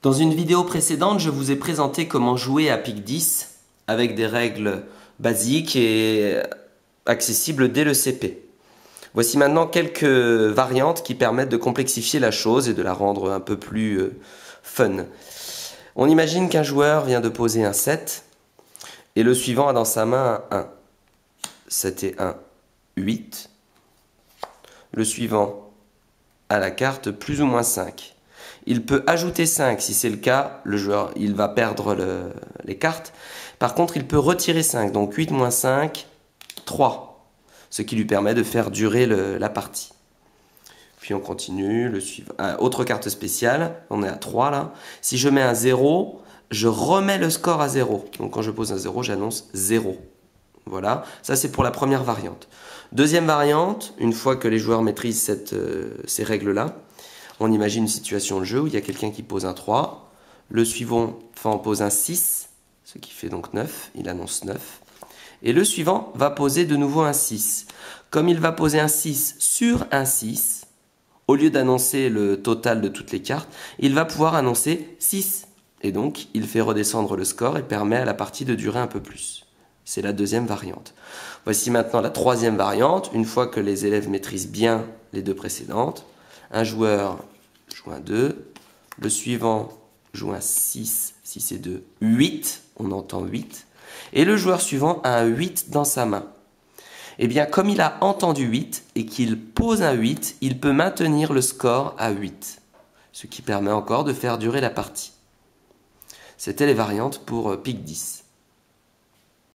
Dans une vidéo précédente, je vous ai présenté comment jouer à pique 10 avec des règles basiques et accessibles dès le CP. Voici maintenant quelques variantes qui permettent de complexifier la chose et de la rendre un peu plus fun. On imagine qu'un joueur vient de poser un 7 et le suivant a dans sa main un 1. 7 et 1, 8. Le suivant a la carte plus ou moins 5. Il peut ajouter 5 si c'est le cas, le joueur il va perdre les cartes. Par contre, il peut retirer 5, donc 8 moins 5, 3. Ce qui lui permet de faire durer la partie. Puis on continue, le suivant. Autre carte spéciale, on est à 3 là. Si je mets un 0, je remets le score à 0. Donc quand je pose un 0, j'annonce 0. Voilà, ça c'est pour la première variante. Deuxième variante, une fois que les joueurs maîtrisent ces règles-là, on imagine une situation de jeu où il y a quelqu'un qui pose un 3, le suivant pose un 6, ce qui fait donc 9, il annonce 9, et le suivant va poser de nouveau un 6. Comme il va poser un 6 sur un 6, au lieu d'annoncer le total de toutes les cartes, il va pouvoir annoncer 6. Et donc, il fait redescendre le score et permet à la partie de durer un peu plus. C'est la deuxième variante. Voici maintenant la troisième variante. Une fois que les élèves maîtrisent bien les deux précédentes, un joueur joue un 2, le suivant joue un 6, 6 et 2, 8, on entend 8, et le joueur suivant a un 8 dans sa main. Eh bien, comme il a entendu 8 et qu'il pose un 8, il peut maintenir le score à 8, ce qui permet encore de faire durer la partie. C'était les variantes pour pique 10.